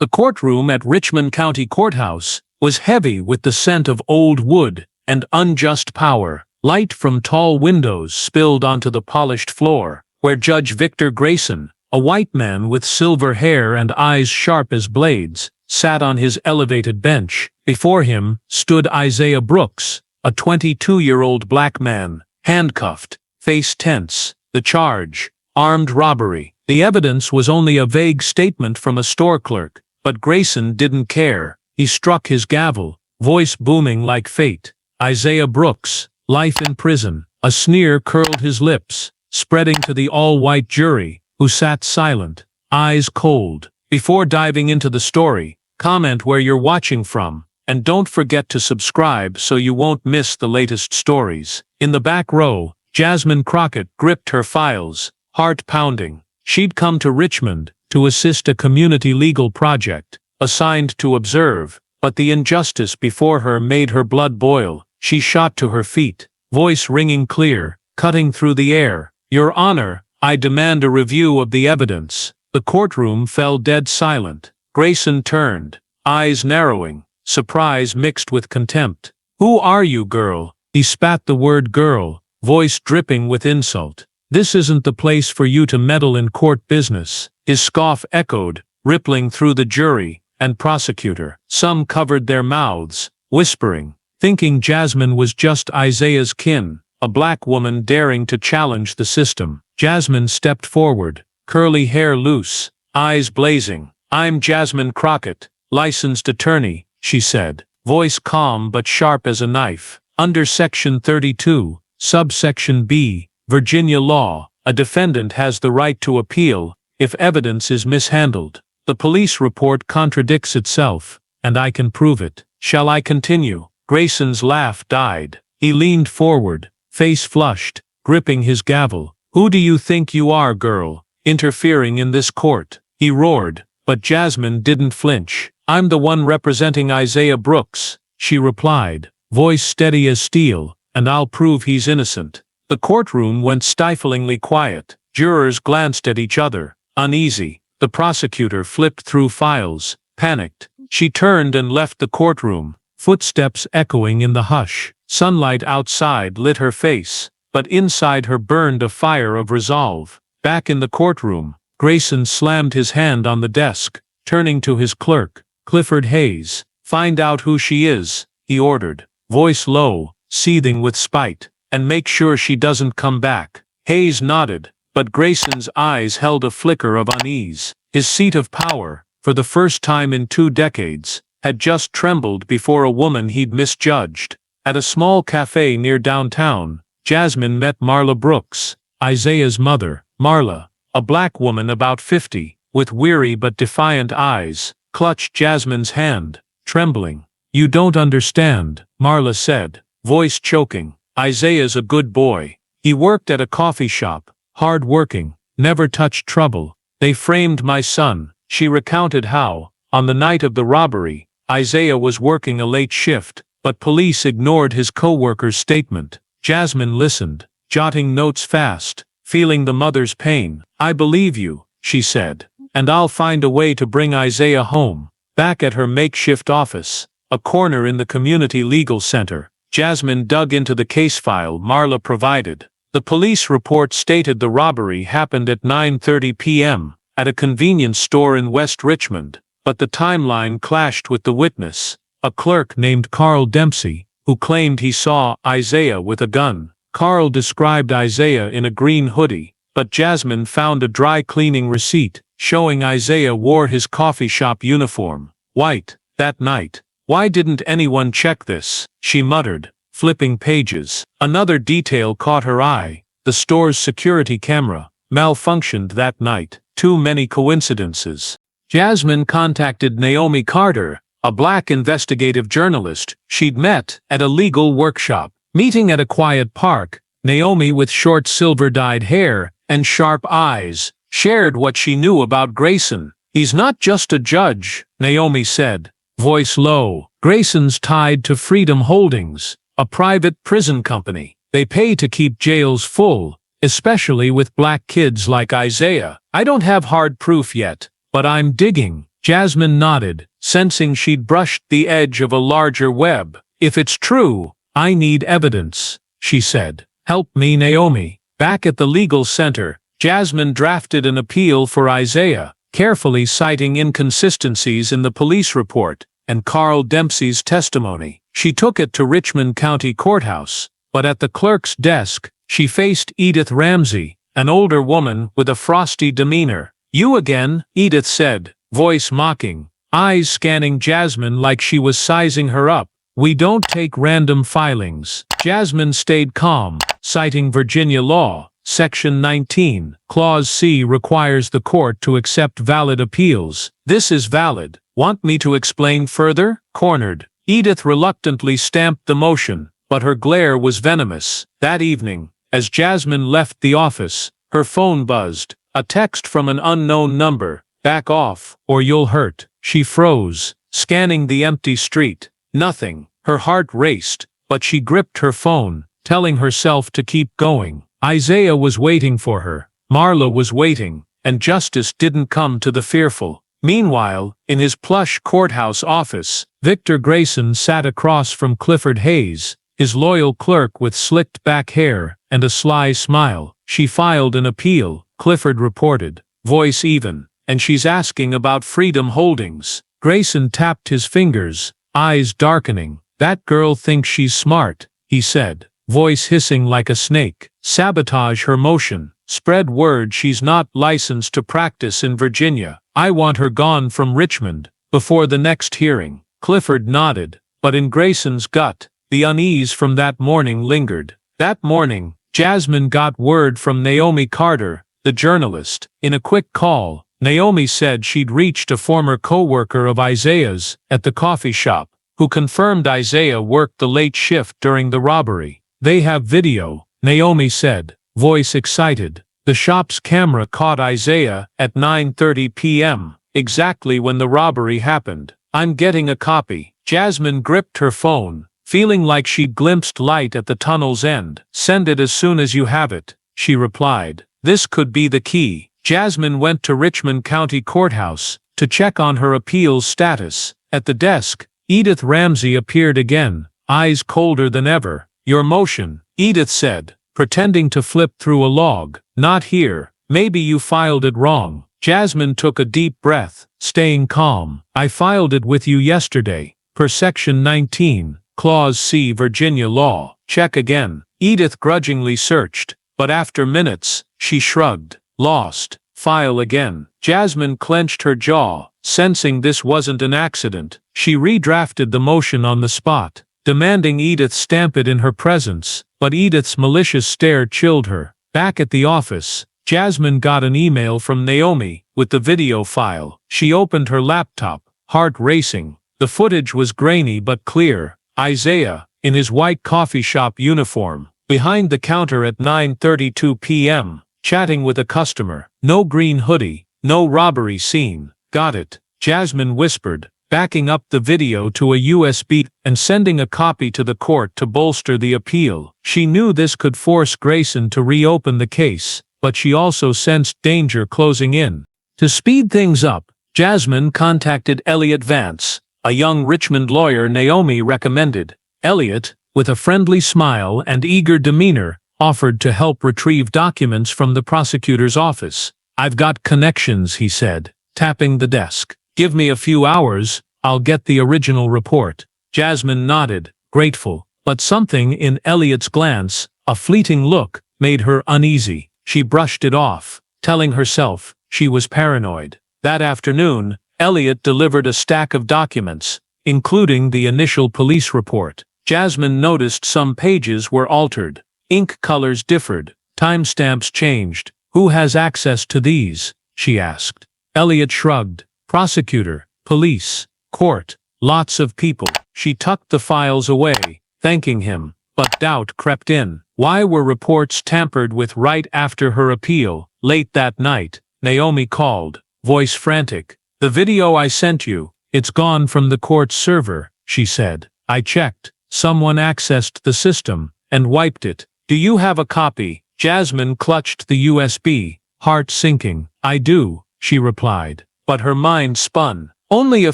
The courtroom at Richmond County Courthouse was heavy with the scent of old wood and unjust power. Light from tall windows spilled onto the polished floor, where Judge Victor Grayson, a white man with silver hair and eyes sharp as blades, sat on his elevated bench. Before him stood Isaiah Brooks, a 22-year-old black man, handcuffed, face tense. The charge: armed robbery. The evidence was only a vague statement from a store clerk, but Grayson didn't care. He struck his gavel, voice booming like fate. Isaiah Brooks, life in prison. A sneer curled his lips, spreading to the all-white jury, who sat silent, eyes cold. Before diving into the story, comment where you're watching from, and don't forget to subscribe so you won't miss the latest stories. In the back row, Jasmine Crockett gripped her files, heart pounding. She'd come to Richmond to assist a community legal project, assigned to observe, but the injustice before her made her blood boil. She shot to her feet, voice ringing clear, cutting through the air. Your Honor, I demand a review of the evidence. The courtroom fell dead silent. Grayson turned, eyes narrowing, surprise mixed with contempt. Who are you, girl? He spat the word girl, voice dripping with insult. This isn't the place for you to meddle in court business. His scoff echoed, rippling through the jury and prosecutor. Some covered their mouths, whispering, thinking Jasmine was just Isaiah's kin, a black woman daring to challenge the system. Jasmine stepped forward, curly hair loose, eyes blazing. I'm Jasmine Crockett, licensed attorney, she said, voice calm but sharp as a knife. Under Section 32, subsection B, Virginia law, a defendant has the right to appeal if evidence is mishandled. The police report contradicts itself, and I can prove it. Shall I continue? Grayson's laugh died. He leaned forward, face flushed, gripping his gavel. Who do you think you are, girl, interfering in this court? He roared, but Jasmine didn't flinch. I'm the one representing Isaiah Brooks, she replied, voice steady as steel, and I'll prove he's innocent. The courtroom went stiflingly quiet. Jurors glanced at each other, uneasy. The prosecutor flipped through files, panicked. She turned and left the courtroom, footsteps echoing in the hush. Sunlight outside lit her face, but inside her burned a fire of resolve. Back in the courtroom, Grayson slammed his hand on the desk, turning to his clerk, Clifford Hayes. Find out who she is, he ordered, voice low, seething with spite, and make sure she doesn't come back. Hayes nodded, but Grayson's eyes held a flicker of unease. His seat of power, for the first time in 2 decades, had just trembled before a woman he'd misjudged. At a small cafe near downtown, Jasmine met Marla Brooks, Isaiah's mother. Marla, a black woman about 50, with weary but defiant eyes, clutched Jasmine's hand, trembling. You don't understand, Marla said, voice choking. Isaiah's a good boy. He worked at a coffee shop, hard-working, never touched trouble. They framed my son. She recounted how, on the night of the robbery, Isaiah was working a late shift, but police ignored his co-worker's statement. Jasmine listened, jotting notes fast, feeling the mother's pain. I believe you, she said, and I'll find a way to bring Isaiah home. Back at her makeshift office, a corner in the community legal center, Jasmine dug into the case file Marla provided. The police report stated the robbery happened at 9:30 p.m. at a convenience store in West Richmond, but the timeline clashed with the witness, a clerk named Carl Dempsey, who claimed he saw Isaiah with a gun. Carl described Isaiah in a green hoodie, but Jasmine found a dry cleaning receipt showing Isaiah wore his coffee shop uniform, white, that night. Why didn't anyone check this? She muttered, flipping pages. Another detail caught her eye. The store's security camera malfunctioned that night. Too many coincidences. Jasmine contacted Naomi Carter, a black investigative journalist she'd met at a legal workshop. Meeting at a quiet park, Naomi, with short silver-dyed hair and sharp eyes, shared what she knew about Grayson. He's not just a judge, Naomi said, voice low. Grayson's tied to Freedom Holdings, a private prison company. They pay to keep jails full, especially with black kids like Isaiah. I don't have hard proof yet, but I'm digging, Jasmine nodded, sensing she'd brushed the edge of a larger web. If it's true, I need evidence, she said. Help me, Naomi. Back at the legal center, Jasmine drafted an appeal for Isaiah, carefully citing inconsistencies in the police report and Carl Dempsey's testimony. She took it to Richmond County Courthouse, but at the clerk's desk, she faced Edith Ramsey, an older woman with a frosty demeanor. You again, Edith said, voice mocking, eyes scanning Jasmine like she was sizing her up. We don't take random filings. Jasmine stayed calm, citing Virginia law. Section 19, Clause C requires the court to accept valid appeals. This is valid. Want me to explain further? Cornered. Edith reluctantly stamped the motion, but her glare was venomous. That evening, as Jasmine left the office, her phone buzzed. A text from an unknown number. Back off, or you'll hurt. She froze, scanning the empty street. Nothing. Her heart raced, but she gripped her phone, telling herself to keep going. Isaiah was waiting for her. Marla was waiting, and justice didn't come to the fearful. Meanwhile, in his plush courthouse office, Victor Grayson sat across from Clifford Hayes, his loyal clerk with slicked back hair and a sly smile. She filed an appeal, Clifford reported, voice even, and she's asking about Freedom Holdings. Grayson tapped his fingers, eyes darkening. That girl thinks she's smart, he said, voice hissing like a snake. Sabotage her motion. Spread word she's not licensed to practice in Virginia. I want her gone from Richmond, before the next hearing. Clifford nodded, but in Grayson's gut, the unease from that morning lingered. That morning, Jasmine got word from Naomi Carter, the journalist. In a quick call, Naomi said she'd reached a former co-worker of Isaiah's at the coffee shop, who confirmed Isaiah worked the late shift during the robbery. They have video, Naomi said, voice excited. The shop's camera caught Isaiah at 9:30 p.m., exactly when the robbery happened. I'm getting a copy. Jasmine gripped her phone, feeling like she'd glimpsed light at the tunnel's end. Send it as soon as you have it, she replied. This could be the key. Jasmine went to Richmond County Courthouse to check on her appeal's status. At the desk, Edith Ramsey appeared again, eyes colder than ever. Your motion, Edith said, pretending to flip through a log. Not here. Maybe you filed it wrong. Jasmine took a deep breath, staying calm. I filed it with you yesterday, per Section 19, Clause C Virginia law. Check again. Edith grudgingly searched, but after minutes, she shrugged. Lost. File again. Jasmine clenched her jaw, sensing this wasn't an accident. She redrafted the motion on the spot, demanding Edith stamp it in her presence, but Edith's malicious stare chilled her. Back at the office, Jasmine got an email from Naomi with the video file. She opened her laptop, heart racing. The footage was grainy but clear. Isaiah, in his white coffee shop uniform, behind the counter at 9:32 p.m., chatting with a customer. No green hoodie, no robbery scene. Got it, Jasmine whispered, backing up the video to a USB and sending a copy to the court to bolster the appeal. She knew this could force Grayson to reopen the case, but she also sensed danger closing in. To speed things up, Jasmine contacted Elliot Vance, a young Richmond lawyer Naomi recommended. Elliot, with a friendly smile and eager demeanor, offered to help retrieve documents from the prosecutor's office. I've got connections, he said, tapping the desk. Give me a few hours, I'll get the original report. Jasmine nodded, grateful, but something in Elliot's glance, a fleeting look, made her uneasy. She brushed it off, telling herself she was paranoid. That afternoon, Elliot delivered a stack of documents, including the initial police report. Jasmine noticed some pages were altered. Ink colors differed, timestamps changed. Who has access to these? She asked. Elliot shrugged. Prosecutor, police, court, lots of people. She tucked the files away, thanking him, but doubt crept in. Why were reports tampered with right after her appeal? Late that night, Naomi called, voice frantic. The video I sent you, it's gone from the court's server, she said. I checked. Someone accessed the system and wiped it. Do you have a copy? Jasmine clutched the USB, heart sinking. I do, she replied. but her mind spun. Only a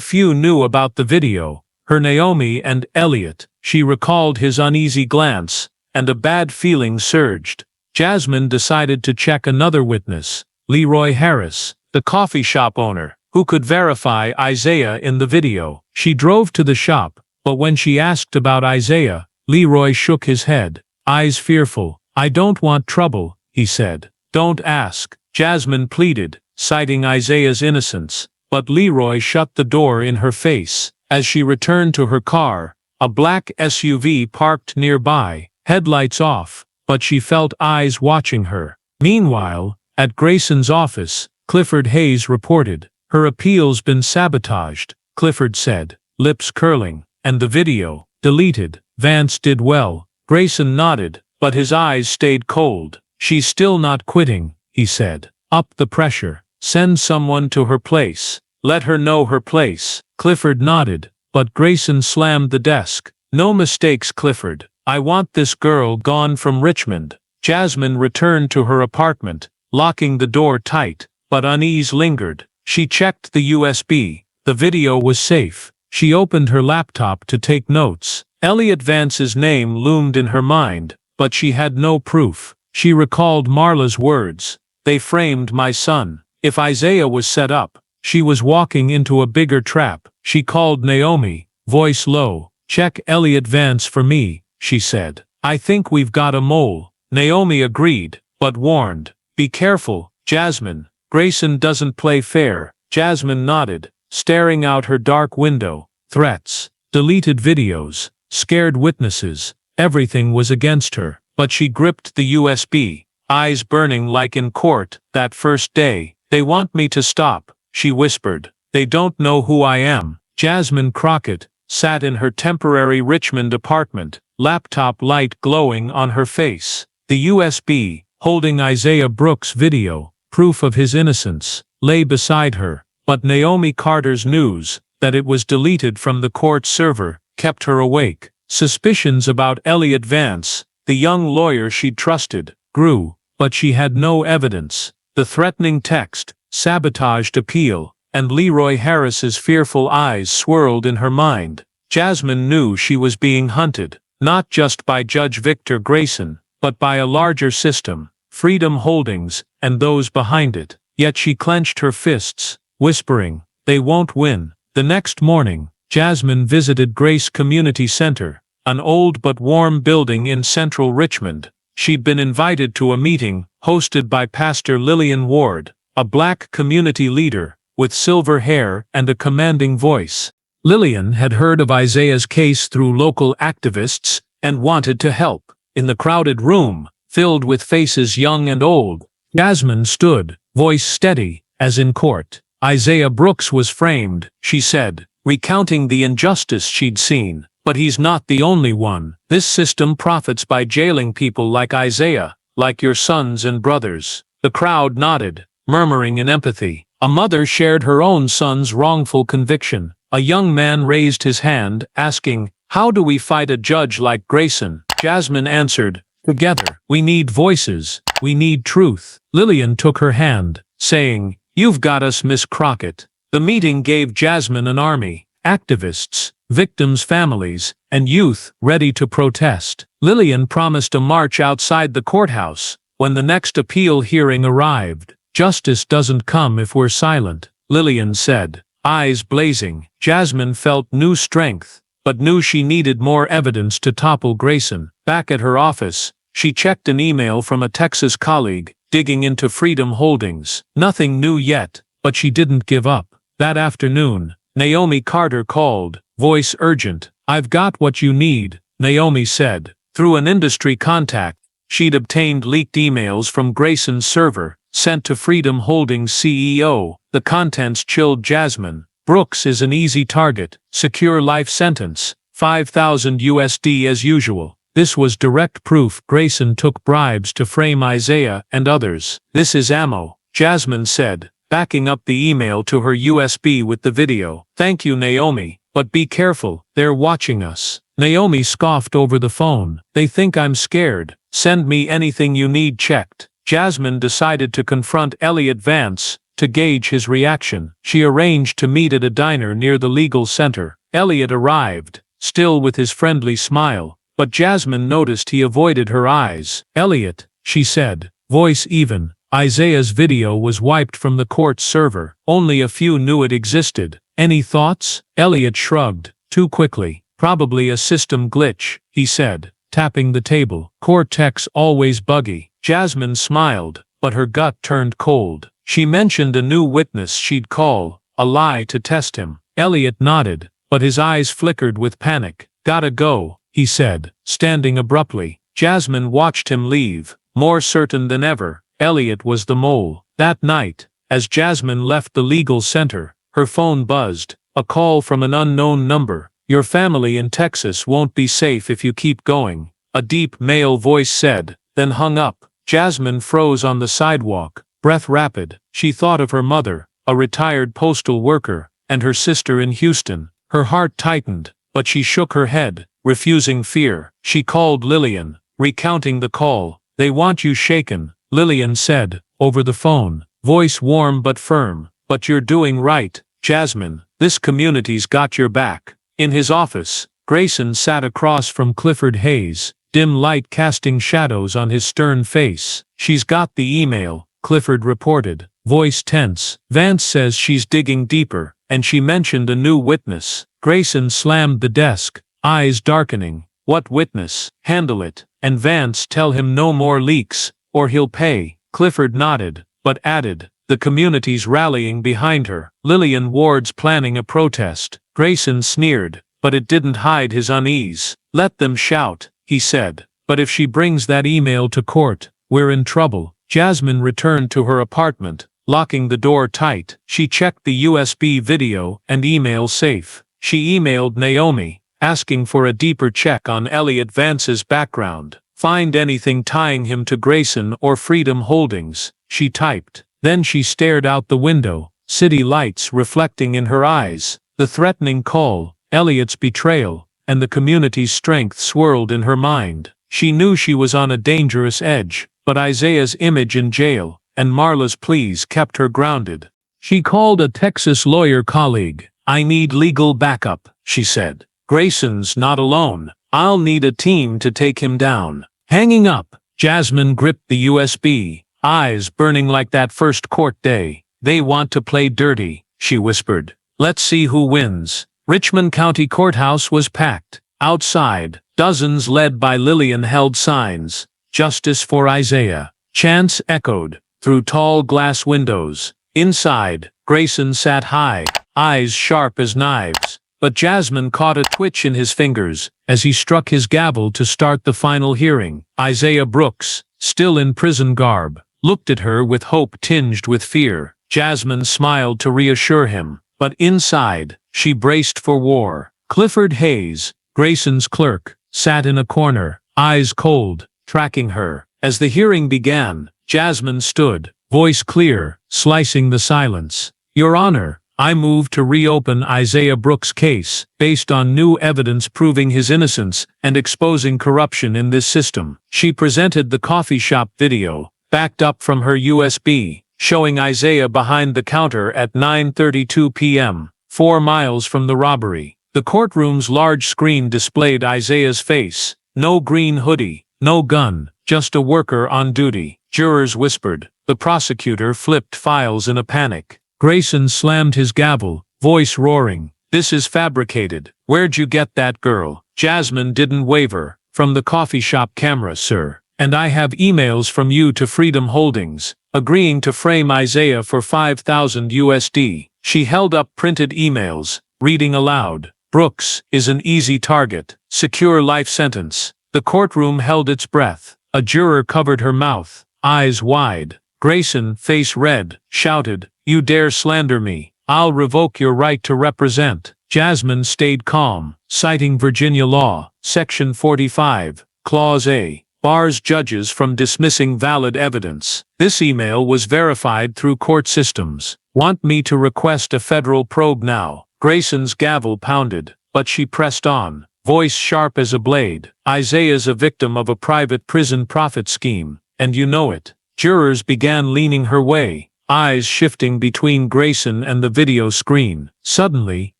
few knew about the video, her Naomi and Elliot. She recalled his uneasy glance, and a bad feeling surged. Jasmine decided to check another witness, Leroy Harris, the coffee shop owner, who could verify Isaiah in the video. She drove to the shop, but when she asked about Isaiah, Leroy shook his head, eyes fearful. "I don't want trouble," he said. "Don't ask," Jasmine pleaded, citing Isaiah's innocence, but Leroy shut the door in her face. As she returned to her car, a black SUV parked nearby, headlights off, but she felt eyes watching her. Meanwhile, at Grayson's office, Clifford Hayes reported, "Her appeal's been sabotaged," Clifford said, lips curling. "And the video, deleted." Vance did well. Grayson nodded, but his eyes stayed cold. "She's still not quitting," he said. "Up the pressure. Send someone to her place. Let her know her place." Clifford nodded, but Grayson slammed the desk. "No mistakes, Clifford. I want this girl gone from Richmond." Jasmine returned to her apartment, locking the door tight, but unease lingered. She checked the USB. The video was safe. She opened her laptop to take notes. Elliot Vance's name loomed in her mind, but she had no proof. She recalled Marla's words, "They framed my son." If Isaiah was set up, she was walking into a bigger trap. She called Naomi, voice low. "Check Elliot Vance for me," she said. "I think we've got a mole." Naomi agreed, but warned, "Be careful, Jasmine. Grayson doesn't play fair." Jasmine nodded, staring out her dark window. Threats, deleted videos, scared witnesses, everything was against her. But she gripped the USB, eyes burning like in court that first day. "They want me to stop," she whispered. "They don't know who I am." Jasmine Crockett sat in her temporary Richmond apartment, laptop light glowing on her face. The USB, holding Isaiah Brooks' video, proof of his innocence, lay beside her. But Naomi Carter's news, that it was deleted from the court server, kept her awake. Suspicions about Elliot Vance, the young lawyer she'd trusted, grew, but she had no evidence. The threatening text, sabotaged appeal, and Leroy Harris's fearful eyes swirled in her mind. Jasmine knew she was being hunted, not just by Judge Victor Grayson, but by a larger system, Freedom Holdings, and those behind it. Yet she clenched her fists, whispering, "They won't win." The next morning, Jasmine visited Grace Community Center, an old but warm building in central Richmond. She'd been invited to a meeting hosted by Pastor Lillian Ward, a black community leader with silver hair and a commanding voice. Lillian had heard of Isaiah's case through local activists and wanted to help. In the crowded room, filled with faces young and old, Jasmine stood, voice steady, as in court. "Isaiah Brooks was framed," she said, recounting the injustice she'd seen. "But he's not the only one. This system profits by jailing people like Isaiah, like your sons and brothers." The crowd nodded, murmuring in empathy. A mother shared her own son's wrongful conviction. A young man raised his hand, asking, "How do we fight a judge like Grayson?" Jasmine answered, "Together. We need voices. We need truth." Lillian took her hand, saying, "You've got us, Miss Crockett." The meeting gave Jasmine an army, activists, victims' families, and youth ready to protest. Lillian promised a march outside the courthouse when the next appeal hearing arrived. "Justice doesn't come if we're silent," Lillian said, eyes blazing. Jasmine felt new strength, but knew she needed more evidence to topple Grayson. Back at her office, she checked an email from a Texas colleague, digging into Freedom Holdings. Nothing new yet, but she didn't give up. That afternoon, Naomi Carter called, voice urgent. "I've got what you need," Naomi said. Through an industry contact, she'd obtained leaked emails from Grayson's server, sent to Freedom Holdings CEO. The contents chilled Jasmine. "Brooks is an easy target, secure life sentence, $5,000 as usual." This was direct proof Grayson took bribes to frame Isaiah and others. "This is ammo," Jasmine said, backing up the email to her USB with the video. "Thank you, Naomi, but be careful, they're watching us." Naomi scoffed over the phone. "They think I'm scared. Send me anything you need checked." Jasmine decided to confront Elliot Vance, To gauge his reaction, she arranged to meet at a diner near the legal center. Elliot arrived, still with his friendly smile, but Jasmine noticed he avoided her eyes. "Elliot," she said, voice even. "Isaiah's video was wiped from the court's server. Only a few knew it existed. Any thoughts?" Elliot shrugged, too quickly. "Probably a system glitch," he said, tapping the table. "Court tech's always buggy." Jasmine smiled, but her gut turned cold. She mentioned a new witness she'd call, a lie to test him. Elliot nodded, but his eyes flickered with panic. "Gotta go," he said, standing abruptly. Jasmine watched him leave, more certain than ever Elliot was the mole. That night, as Jasmine left the legal center, her phone buzzed, a call from an unknown number. "Your family in Texas won't be safe if you keep going," a deep male voice said, then hung up. Jasmine froze on the sidewalk, breath rapid. She thought of her mother, a retired postal worker, and her sister in Houston. Her heart tightened, but she shook her head, refusing fear. She called Lillian, recounting the call. "They want you shaken," Lillian said, over the phone, voice warm but firm. "But you're doing right, Jasmine. This community's got your back." In his office, Grayson sat across from Clifford Hayes, dim light casting shadows on his stern face. "She's got the email," Clifford reported, voice tense. "Vance says she's digging deeper, and she mentioned a new witness." Grayson slammed the desk, eyes darkening. "What witness?" "Handle it, and Vance tell him no more leaks, or he'll pay." Clifford nodded, but added, "The community's rallying behind her. Lillian Ward's planning a protest." Grayson sneered, but it didn't hide his unease. "Let them shout," he said. "But if she brings that email to court, we're in trouble." Jasmine returned to her apartment, locking the door tight. She checked the USB video and email safe. She emailed Naomi, asking for a deeper check on Elliot Vance's background. "Find anything tying him to Grayson or Freedom Holdings," she typed. Then she stared out the window, city lights reflecting in her eyes. The threatening call, Elliot's betrayal, and the community's strength swirled in her mind. She knew she was on a dangerous edge, but Isaiah's image in jail, and Marla's pleas kept her grounded. She called a Texas lawyer colleague. "I need legal backup," she said. "Grayson's not alone. I'll need a team to take him down." Hanging up, Jasmine gripped the USB, eyes burning like that first court day. "They want to play dirty," she whispered. "Let's see who wins." Richmond County Courthouse was packed. Outside, dozens led by Lillian held signs. "Justice for Isaiah." Chants echoed through tall glass windows. Inside, Grayson sat high, eyes sharp as knives. But Jasmine caught a twitch in his fingers as he struck his gavel to start the final hearing. Isaiah Brooks, still in prison garb, looked at her with hope tinged with fear. Jasmine smiled to reassure him, but inside, she braced for war. Clifford Hayes, Grayson's clerk, sat in a corner, eyes cold, tracking her. As the hearing began, Jasmine stood, voice clear, slicing the silence. "Your Honor, I move to reopen Isaiah Brooks' case, based on new evidence proving his innocence and exposing corruption in this system." She presented the coffee shop video, backed up from her USB, showing Isaiah behind the counter at 9:32 p.m., 4 miles from the robbery. The courtroom's large screen displayed Isaiah's face. No green hoodie, no gun, just a worker on duty. Jurors whispered. The prosecutor flipped files in a panic. Grayson slammed his gavel, voice roaring. "This is fabricated. Where'd you get that girl?" Jasmine didn't waver. "From the coffee shop camera, sir. And I have emails from you to Freedom Holdings, agreeing to frame Isaiah for $5,000 USD. She held up printed emails, reading aloud. "Brooks is an easy target. Secure life sentence." The courtroom held its breath. A juror covered her mouth, eyes wide. Grayson, face red, shouted, "You dare slander me. I'll revoke your right to represent." Jasmine stayed calm, citing Virginia law, Section 45, Clause A, bars judges from dismissing valid evidence. This email was verified through court systems. "Want me to request a federal probe now?" Grayson's gavel pounded, but she pressed on, voice sharp as a blade. "Isaiah's a victim of a private prison profit scheme, and you know it." Jurors began leaning her way, eyes shifting between Grayson and the video screen. Suddenly,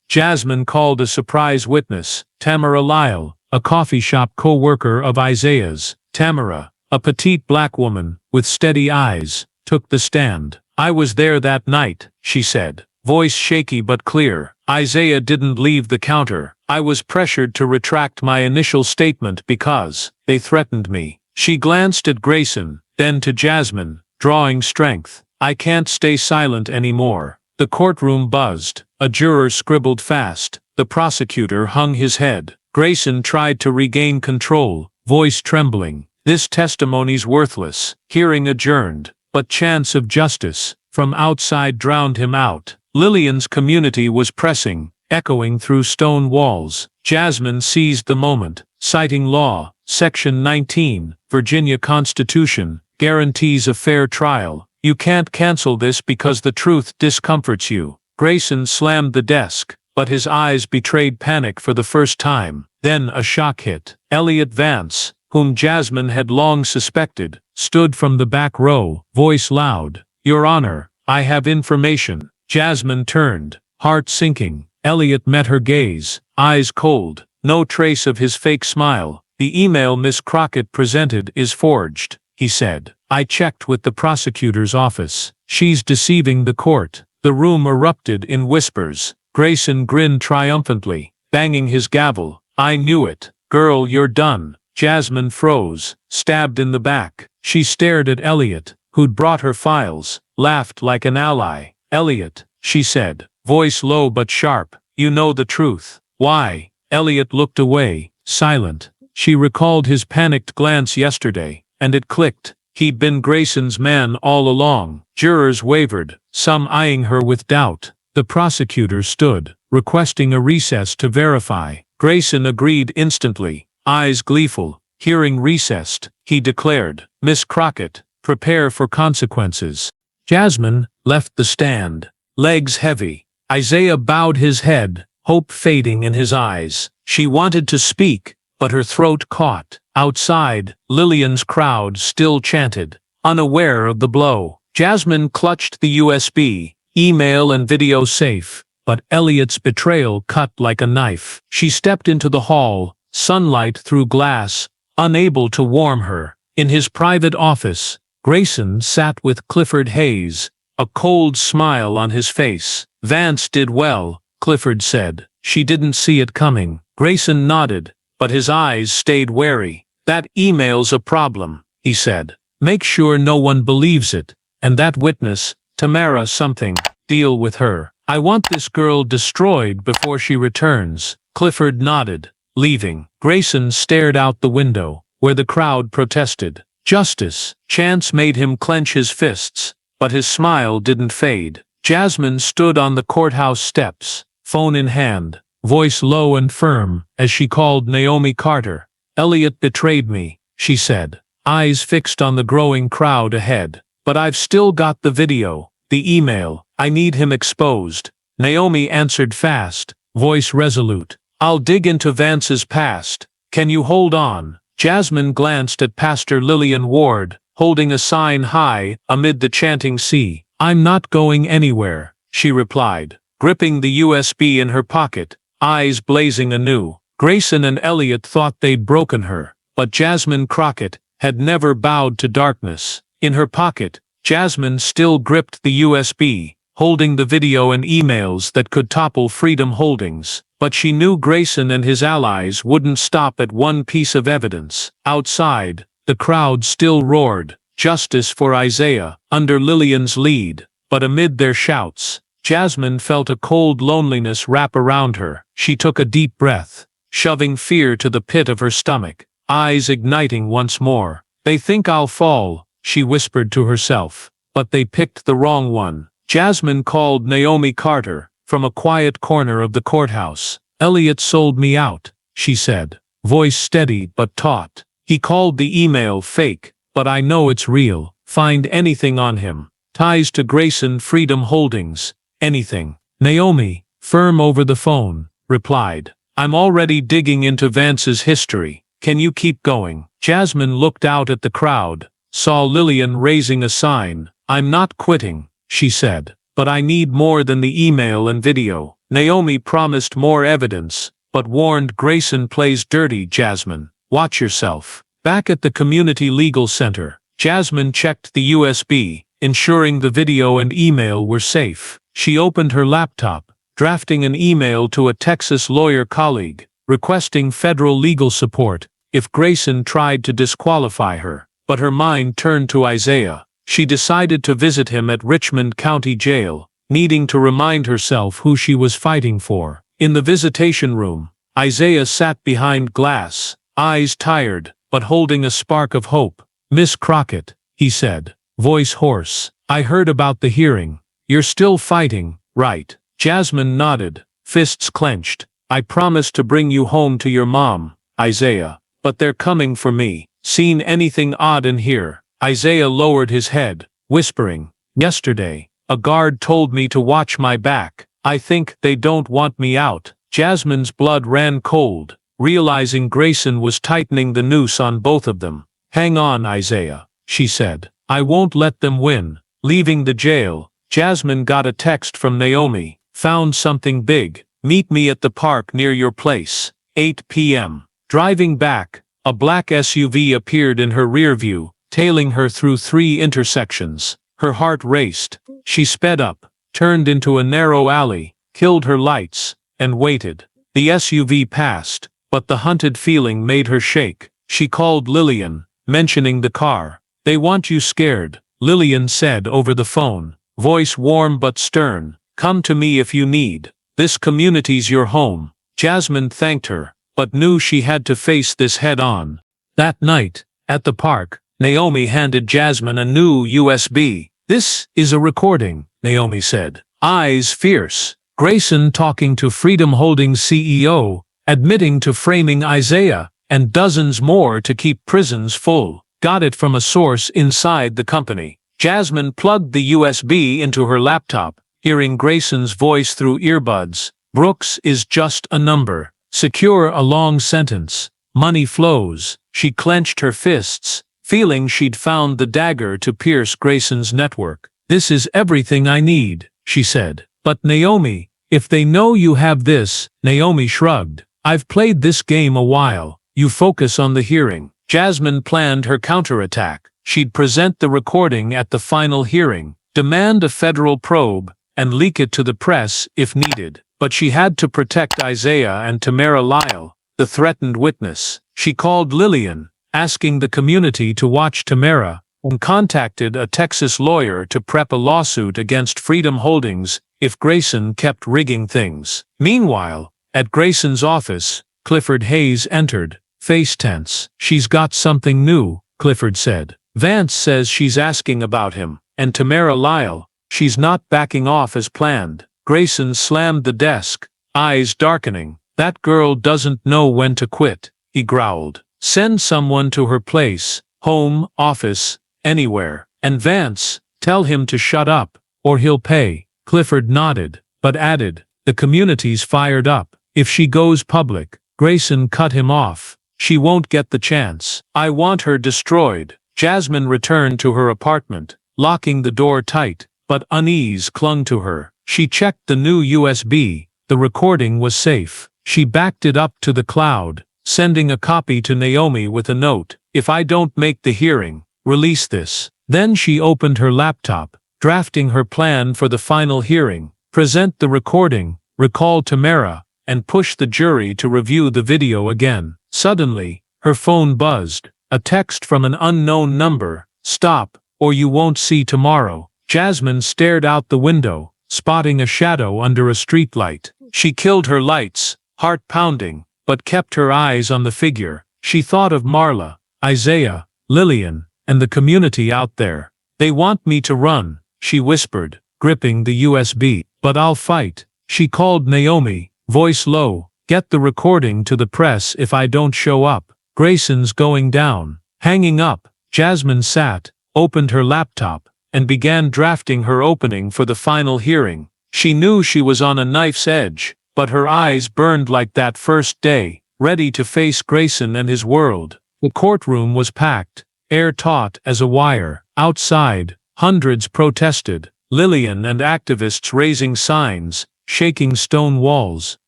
Jasmine called a surprise witness, Tamara Lyle, a coffee shop co-worker of Isaiah's. Tamara, a petite black woman, with steady eyes, took the stand. "I was there that night," she said, voice shaky but clear. "Isaiah didn't leave the counter. I was pressured to retract my initial statement because they threatened me." She glanced at Grayson, then to Jasmine, drawing strength. "I can't stay silent anymore." The courtroom buzzed. A juror scribbled fast. The prosecutor hung his head. Grayson tried to regain control, voice trembling. "This testimony's worthless." Hearing adjourned. But chance of justice from outside drowned him out. Lillian's community was pressing, echoing through stone walls. Jasmine seized the moment, citing law. Section 19, Virginia Constitution, guarantees a fair trial. "You can't cancel this because the truth discomforts you." Grayson slammed the desk, but his eyes betrayed panic for the first time. Then a shock hit. Elliot Vance, whom Jasmine had long suspected, stood from the back row, voice loud. "Your Honor, I have information." Jasmine turned, heart sinking. Elliot met her gaze, eyes cold, no trace of his fake smile. "The email Miss Crockett presented is forged," he said. "I checked with the prosecutor's office. She's deceiving the court." The room erupted in whispers. Grayson grinned triumphantly, banging his gavel. "I knew it. Girl, you're done." Jasmine froze, stabbed in the back. She stared at Elliot, who'd brought her files, laughed like an ally. "Elliot," she said, voice low but sharp, "you know the truth." "Why?" Elliot looked away, silent. She recalled his panicked glance yesterday, and it clicked. He'd been Grayson's man all along. Jurors wavered, some eyeing her with doubt. The prosecutor stood, requesting a recess to verify. Grayson agreed instantly, eyes gleeful. Hearing recessed, he declared, "Miss Crockett, prepare for consequences." Jasmine left the stand, legs heavy. Isaiah bowed his head, hope fading in his eyes. She wanted to speak, but her throat caught. Outside, Lillian's crowd still chanted, unaware of the blow. Jasmine clutched the USB, email and video safe, but Elliot's betrayal cut like a knife. She stepped into the hall, sunlight through glass, unable to warm her. In his private office, Grayson sat with Clifford Hayes, a cold smile on his face. "Vance did well," Clifford said. "She didn't see it coming." Grayson nodded, but his eyes stayed wary. "That email's a problem," he said. "Make sure no one believes it. And that witness, Tamara something, deal with her. I want this girl destroyed before she returns." Clifford nodded, leaving. Grayson stared out the window, where the crowd protested. "Justice." Chance made him clench his fists, but his smile didn't fade. Jasmine stood on the courthouse steps, phone in hand, voice low and firm, as she called Naomi Carter. "Elliot betrayed me," she said, eyes fixed on the growing crowd ahead. "But I've still got the video, the email. I need him exposed." Naomi answered fast, voice resolute. "I'll dig into Vance's past. Can you hold on?" Jasmine glanced at Pastor Lillian Ward, holding a sign high amid the chanting sea. "I'm not going anywhere," she replied, gripping the USB in her pocket, eyes blazing anew. Grayson and Elliot thought they'd broken her, but Jasmine Crockett had never bowed to darkness. In her pocket, Jasmine still gripped the USB, holding the video and emails that could topple Freedom Holdings. But she knew Grayson and his allies wouldn't stop at one piece of evidence. Outside, the crowd still roared, "Justice for Isaiah," under Lillian's lead. But amid their shouts, Jasmine felt a cold loneliness wrap around her. She took a deep breath, shoving fear to the pit of her stomach, eyes igniting once more. "They think I'll fall," she whispered to herself. But they picked the wrong one. Jasmine called Naomi Carter from a quiet corner of the courthouse. "Elliot sold me out," she said, voice steady but taut. "He called the email fake, but I know it's real. Find anything on him. Ties to Grayson Freedom Holdings. Anything." Naomi, firm over the phone, replied, "I'm already digging into Vance's history. Can you keep going?" Jasmine looked out at the crowd, saw Lillian raising a sign. "I'm not quitting." she said. But I need more than the email and video. Naomi promised more evidence, but warned Grayson plays dirty. Jasmine, watch yourself. Back at the community legal center, Jasmine checked the USB, ensuring the video and email were safe. She opened her laptop, drafting an email to a Texas lawyer colleague, requesting federal legal support if Grayson tried to disqualify her. But her mind turned to Isaiah. She decided to visit him at Richmond County Jail, needing to remind herself who she was fighting for. In the visitation room, Isaiah sat behind glass, eyes tired, but holding a spark of hope. "Miss Crockett," he said, voice hoarse, "I heard about the hearing. You're still fighting, right?" Jasmine nodded, fists clenched. "I promised to bring you home to your mom, Isaiah, but they're coming for me. Seen anything odd in here?" Isaiah lowered his head, whispering, "Yesterday, a guard told me to watch my back. I think they don't want me out." Jasmine's blood ran cold, realizing Grayson was tightening the noose on both of them. "Hang on, Isaiah," she said. "I won't let them win." Leaving the jail, Jasmine got a text from Naomi. "Found something big. Meet me at the park near your place. 8 p.m. Driving back, a black SUV appeared in her rearview, tailing her through 3 intersections. Her heart raced. She sped up, turned into a narrow alley, killed her lights, and waited. The SUV passed, but the hunted feeling made her shake. She called Lillian, mentioning the car. "They want you scared," Lillian said over the phone, voice warm but stern. "Come to me if you need. This community's your home." Jasmine thanked her, but knew she had to face this head-on. That night, at the park, Naomi handed Jasmine a new USB. "This is a recording," Naomi said, eyes fierce. "Grayson talking to Freedom Holdings CEO, admitting to framing Isaiah, and dozens more to keep prisons full. Got it from a source inside the company." Jasmine plugged the USB into her laptop, hearing Grayson's voice through earbuds. "Brooks is just a number. Secure a long sentence. Money flows." She clenched her fists, feeling she'd found the dagger to pierce Grayson's network. "This is everything I need," she said. "But Naomi, if they know you have this," Naomi shrugged. "I've played this game a while. You focus on the hearing." Jasmine planned her counterattack. She'd present the recording at the final hearing, demand a federal probe, and leak it to the press if needed. But she had to protect Isaiah and Tamara Lyle, the threatened witness. She called Lillian, asking the community to watch Tamara, and contacted a Texas lawyer to prep a lawsuit against Freedom Holdings if Grayson kept rigging things. Meanwhile, at Grayson's office, Clifford Hayes entered, face tense. "She's got something new," Clifford said. "Vance says she's asking about him, and Tamara Lyle, she's not backing off as planned." Grayson slammed the desk, eyes darkening. "That girl doesn't know when to quit," he growled. "Send someone to her place, home, office, anywhere. And Vance, tell him to shut up, or he'll pay." Clifford nodded, but added, "The community's fired up. If she goes public." Grayson cut him off. "She won't get the chance. I want her destroyed." Jasmine returned to her apartment, locking the door tight, but unease clung to her. She checked the new USB. The recording was safe. She backed it up to the cloud, sending a copy to Naomi with a note. "If I don't make the hearing, release this." Then she opened her laptop, drafting her plan for the final hearing. Present the recording, recall Tamara, and push the jury to review the video again. Suddenly, her phone buzzed. A text from an unknown number. "Stop, or you won't see tomorrow." Jasmine stared out the window, spotting a shadow under a streetlight. She killed her lights, heart pounding, but kept her eyes on the figure. She thought of Marla, Isaiah, Lillian, and the community out there. "They want me to run," she whispered, gripping the USB. "But I'll fight." She called Naomi, voice low. "Get the recording to the press if I don't show up. Grayson's going down." Hanging up, Jasmine sat, opened her laptop, and began drafting her opening for the final hearing. She knew she was on a knife's edge, but her eyes burned like that first day, ready to face Grayson and his world. The courtroom was packed, air taut as a wire. Outside, hundreds protested, Lillian and activists raising signs, shaking stone walls.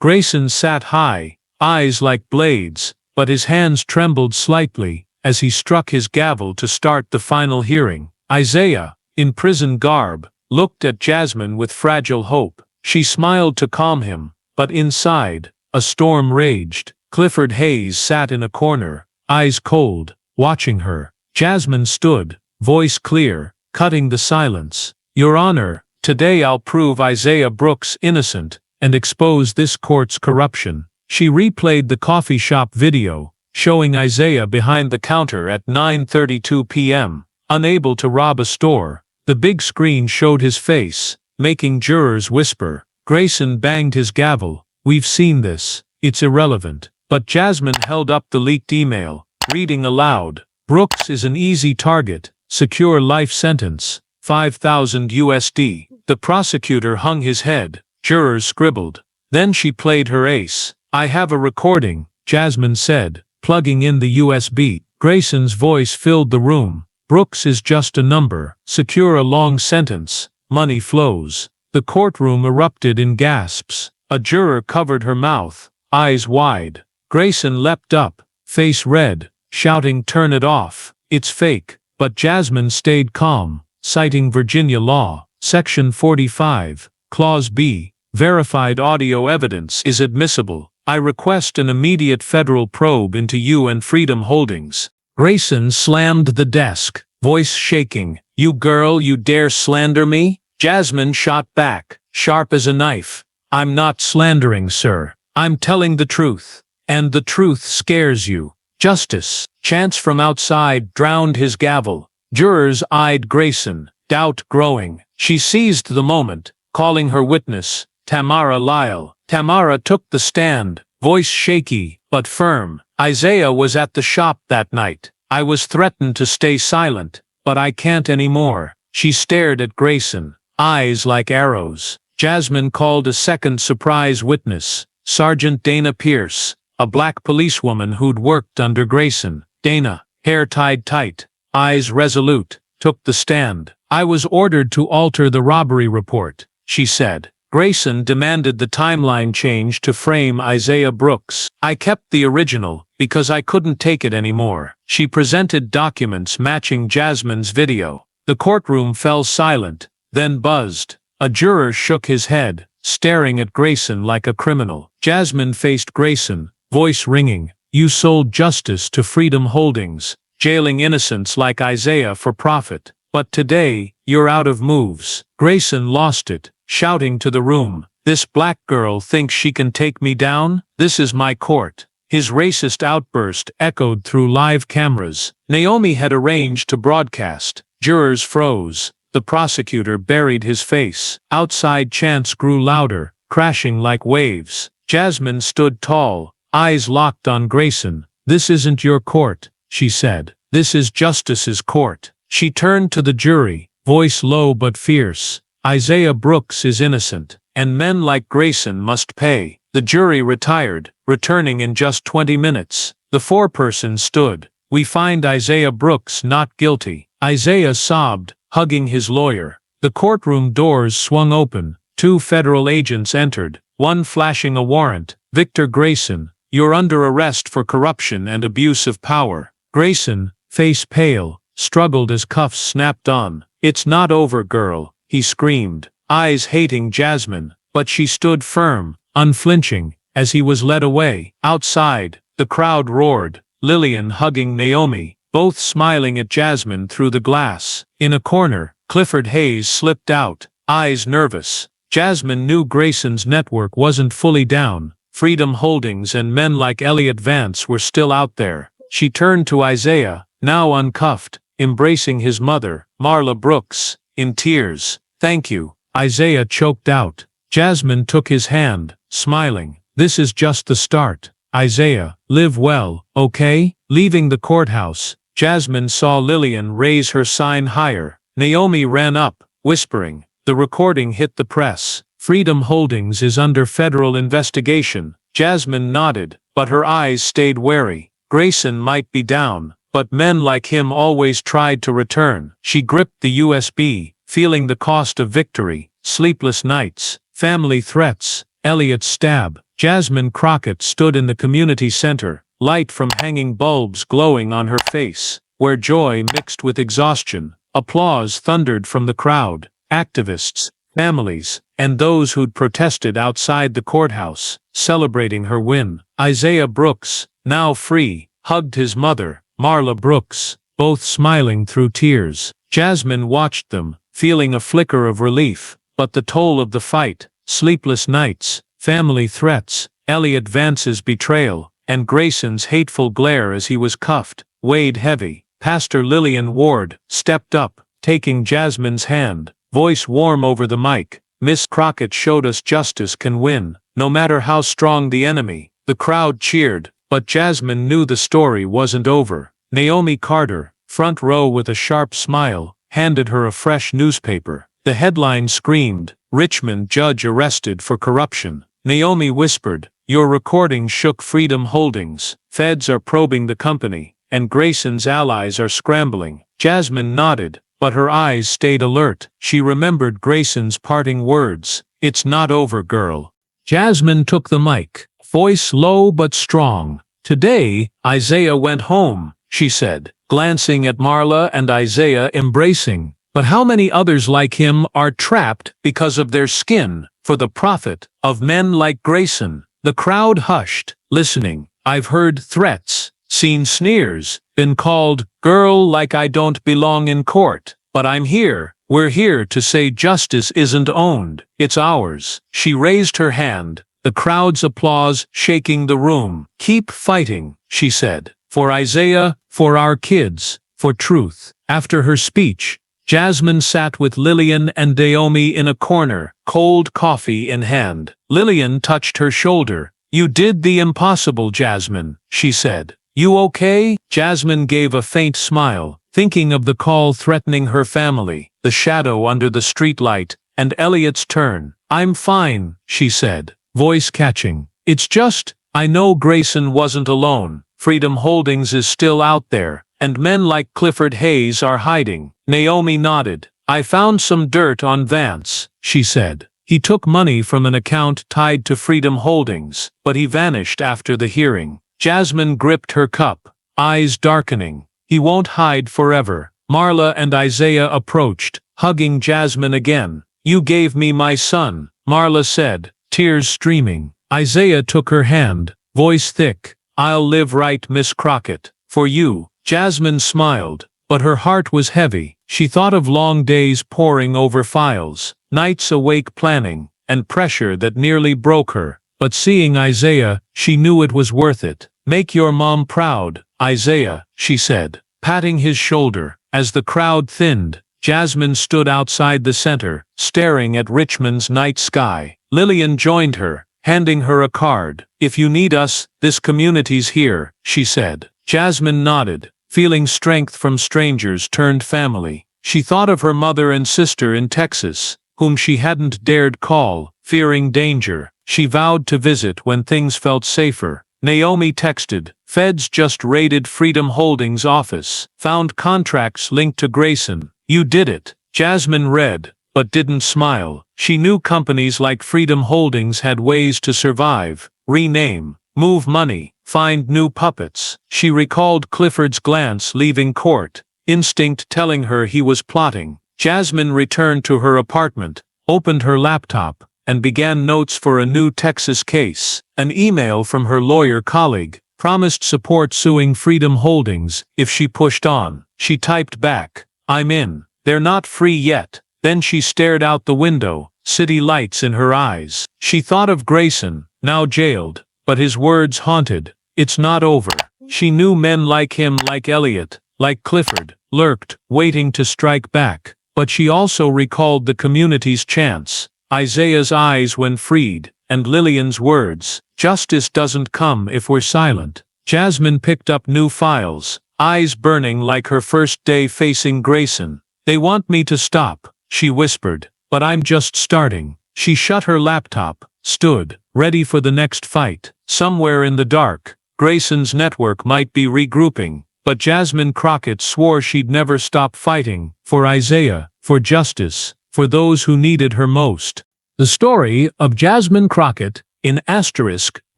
Grayson sat high, eyes like blades, but his hands trembled slightly as he struck his gavel to start the final hearing. Isaiah, in prison garb, looked at Jasmine with fragile hope. She smiled to calm him, but inside, a storm raged. Clifford Hayes sat in a corner, eyes cold, watching her. Jasmine stood, voice clear, cutting the silence. Your Honor, today I'll prove Isaiah Brooks innocent and expose this court's corruption. She replayed the coffee shop video, showing Isaiah behind the counter at 9:32 p.m., unable to rob a store. The big screen showed his face, making jurors whisper. Grayson banged his gavel. We've seen this. It's irrelevant. But Jasmine held up the leaked email, reading aloud. Brooks is an easy target. Secure life sentence. 5,000 USD. The prosecutor hung his head. Jurors scribbled. Then she played her ace. I have a recording, Jasmine said, plugging in the USB. Grayson's voice filled the room. Brooks is just a number. Secure a long sentence. Money flows. The courtroom erupted in gasps. A juror covered her mouth, eyes wide. Grayson leapt up, face red, shouting, turn it off. It's fake. But Jasmine stayed calm, citing Virginia law. Section 45, Clause B. Verified audio evidence is admissible. I request an immediate federal probe into you and Freedom Holdings. Grayson slammed the desk, voice shaking. You girl, you dare slander me? Jasmine shot back, sharp as a knife. I'm not slandering, sir. I'm telling the truth. And the truth scares you. Justice. Chants from outside drowned his gavel. Jurors eyed Grayson, doubt growing. She seized the moment, calling her witness, Tamara Lyle. Tamara took the stand, voice shaky, but firm. Isaiah was at the shop that night. I was threatened to stay silent, but I can't anymore. She stared at Grayson, eyes like arrows. Jasmine called a second surprise witness, Sergeant Dana Pierce, a black policewoman who'd worked under Grayson. Dana, hair tied tight, eyes resolute, took the stand. I was ordered to alter the robbery report, she said. Grayson demanded the timeline change to frame Isaiah Brooks. I kept the original, because I couldn't take it anymore. She presented documents matching Jasmine's video. The courtroom fell silent, then buzzed. A juror shook his head, staring at Grayson like a criminal. Jasmine faced Grayson, voice ringing. You sold justice to Freedom Holdings, jailing innocents like Isaiah for profit. But today, you're out of moves. Grayson lost it, shouting to the room. This black girl thinks she can take me down? This is my court. His racist outburst echoed through live cameras. Naomi had arranged to broadcast. Jurors froze. The prosecutor buried his face. Outside chants grew louder, crashing like waves. Jasmine stood tall, eyes locked on Grayson. This isn't your court, she said. This is justice's court. She turned to the jury, voice low but fierce. Isaiah Brooks is innocent, and men like Grayson must pay. The jury retired, returning in just 20 minutes. The foreperson stood. We find Isaiah Brooks not guilty. Isaiah sobbed, hugging his lawyer. The courtroom doors swung open. 2 federal agents entered, one flashing a warrant. Victor Grayson, you're under arrest for corruption and abuse of power. Grayson, face pale, struggled as cuffs snapped on. It's not over, girl, he screamed, eyes hating Jasmine, but she stood firm, unflinching, as he was led away. Outside, the crowd roared, Lillian hugging Naomi, both smiling at Jasmine through the glass. In a corner, Clifford Hayes slipped out, eyes nervous. Jasmine knew Grayson's network wasn't fully down. Freedom Holdings and men like Elliot Vance were still out there. She turned to Isaiah, now uncuffed, embracing his mother, Marla Brooks, in tears. Thank you, Isaiah choked out. Jasmine took his hand, smiling. This is just the start. Isaiah, live well, okay? Leaving the courthouse, Jasmine saw Lillian raise her sign higher. Naomi ran up, whispering. The recording hit the press. Freedom Holdings is under federal investigation. Jasmine nodded, but her eyes stayed wary. Grayson might be down, but men like him always tried to return. She gripped the USB, feeling the cost of victory, sleepless nights, family threats, Elliot's stab. Jasmine Crockett stood in the community center, light from hanging bulbs glowing on her face, where joy mixed with exhaustion. Applause thundered from the crowd, activists, families, and those who'd protested outside the courthouse, celebrating her win. Isaiah Brooks, now free, hugged his mother, Marla Brooks, both smiling through tears. Jasmine watched them, feeling a flicker of relief, but the toll of the fight, sleepless nights, family threats, Elliot Vance's betrayal, and Grayson's hateful glare as he was cuffed, weighed heavy. Pastor Lillian Ward stepped up, taking Jasmine's hand, voice warm over the mic. Miss Crockett showed us justice can win, no matter how strong the enemy. The crowd cheered, but Jasmine knew the story wasn't over. Naomi Carter, front row with a sharp smile, handed her a fresh newspaper. The headline screamed, "Richmond Judge Arrested for Corruption." Naomi whispered, "Your recording shook Freedom Holdings. Feds are probing the company, and Grayson's allies are scrambling." Jasmine nodded, but her eyes stayed alert. She remembered Grayson's parting words, "It's not over, girl." Jasmine took the mic, voice low but strong. "Today, Isaiah went home," she said, glancing at Marla and Isaiah embracing. "But how many others like him are trapped because of their skin, for the profit of men like Grayson?" The crowd hushed, listening. "I've heard threats, seen sneers, been called girl like I don't belong in court. But I'm here, we're here to say justice isn't owned, it's ours." She raised her hand, the crowd's applause shaking the room. "Keep fighting," she said, "for Isaiah, for our kids, for truth." After her speech, Jasmine sat with Lillian and Naomi in a corner, cold coffee in hand. Lillian touched her shoulder. "You did the impossible, Jasmine," she said. "You okay?" Jasmine gave a faint smile, thinking of the call threatening her family, the shadow under the streetlight, and Elliot's turn. "I'm fine," she said, voice catching. "It's just, I know Grayson wasn't alone. Freedom Holdings is still out there, and men like Clifford Hayes are hiding." Naomi nodded. "I found some dirt on Vance," she said. "He took money from an account tied to Freedom Holdings, but he vanished after the hearing." Jasmine gripped her cup, eyes darkening. "He won't hide forever." Marla and Isaiah approached, hugging Jasmine again. "You gave me my son," Marla said, tears streaming. Isaiah took her hand, voice thick. "I'll live right, Miss Crockett, for you." Jasmine smiled, but her heart was heavy. She thought of long days poring over files, nights awake planning, and pressure that nearly broke her. But seeing Isaiah, she knew it was worth it. "Make your mom proud, Isaiah," she said, patting his shoulder. As the crowd thinned, Jasmine stood outside the center, staring at Richmond's night sky. Lillian joined her, handing her a card. "If you need us, this community's here," she said. Jasmine nodded, feeling strength from strangers turned family. She thought of her mother and sister in Texas, whom she hadn't dared call, fearing danger. She vowed to visit when things felt safer. Naomi texted, "Feds just raided Freedom Holdings office, found contracts linked to Grayson. You did it." Jasmine read, but didn't smile. She knew companies like Freedom Holdings had ways to survive, rename, move money, find new puppets. She recalled Clifford's glance leaving court, instinct telling her he was plotting. Jasmine returned to her apartment, opened her laptop, and began notes for a new Texas case. An email from her lawyer colleague promised support suing Freedom Holdings if she pushed on. She typed back, "I'm in. They're not free yet." Then she stared out the window, city lights in her eyes. She thought of Grayson, now jailed, but his words haunted. "It's not over." She knew men like him, like Elliot, like Clifford, lurked, waiting to strike back. But she also recalled the community's chance, Isaiah's eyes when freed, and Lillian's words, "Justice doesn't come if we're silent." Jasmine picked up new files, eyes burning like her first day facing Grayson. "They want me to stop," she whispered, "but I'm just starting." She shut her laptop, stood, ready for the next fight. Somewhere in the dark, Grayson's network might be regrouping, but Jasmine Crockett swore she'd never stop fighting for Isaiah, for justice, for those who needed her most. The story of Jasmine Crockett, in asterisk,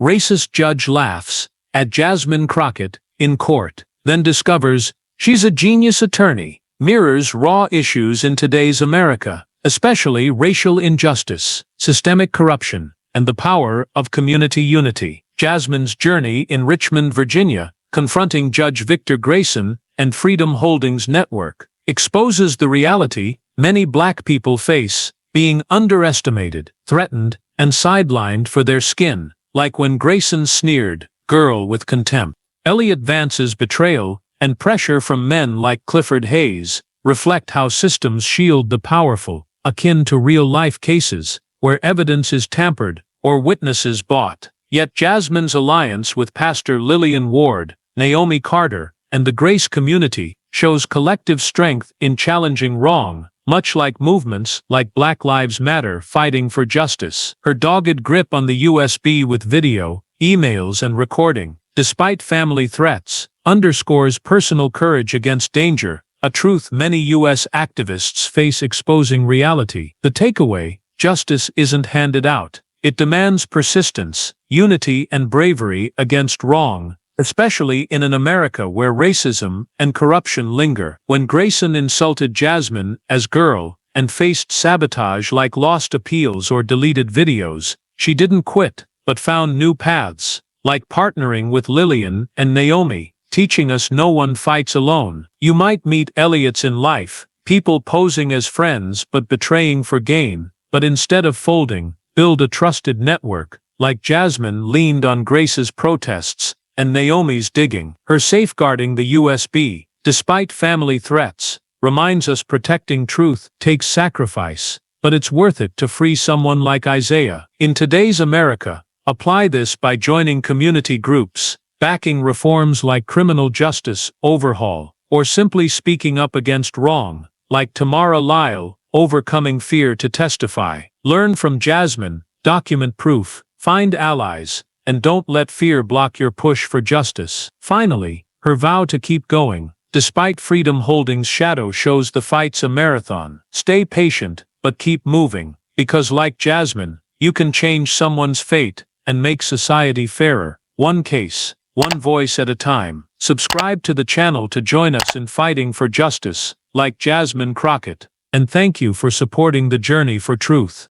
racist judge laughs at Jasmine Crockett in court, then discovers she's a genius attorney, mirrors raw issues in today's America, especially racial injustice, systemic corruption, and the power of community unity. Jasmine's journey in Richmond, Virginia, confronting Judge Victor Grayson and Freedom Holdings Network, exposes the reality many Black people face, being underestimated, threatened, and sidelined for their skin, like when Grayson sneered, "Girl," with contempt. Elliot Vance's betrayal and pressure from men like Clifford Hayes reflect how systems shield the powerful, akin to real-life cases, where evidence is tampered or witnesses bought. Yet Jasmine's alliance with Pastor Lillian Ward, Naomi Carter, and the Grace community shows collective strength in challenging wrong, much like movements like Black Lives Matter fighting for justice. Her dogged grip on the USB with video, emails, and recording, despite family threats, underscores personal courage against danger, a truth many U.S. activists face exposing reality. The takeaway: justice isn't handed out. It demands persistence, unity, and bravery against wrong, especially in an America where racism and corruption linger. When Grayson insulted Jasmine as "girl" and faced sabotage like lost appeals or deleted videos, she didn't quit, but found new paths, like partnering with Lillian and Naomi, teaching us no one fights alone. You might meet Elliots in life, people posing as friends but betraying for gain, but instead of folding, build a trusted network, like Jasmine leaned on Grace's protests and Naomi's digging. Her safeguarding the USB, despite family threats, reminds us protecting truth takes sacrifice, but it's worth it to free someone like Isaiah. In today's America, apply this by joining community groups, backing reforms like criminal justice overhaul, or simply speaking up against wrong, like Tamara Lyle, overcoming fear to testify. Learn from Jasmine, document proof, find allies, and don't let fear block your push for justice. Finally, her vow to keep going, despite Freedom Holdings' shadow, shows the fight's a marathon. Stay patient, but keep moving, because like Jasmine, you can change someone's fate and make society fairer, one case, one voice at a time. Subscribe to the channel to join us in fighting for justice, like Jasmine Crockett, and thank you for supporting the journey for truth.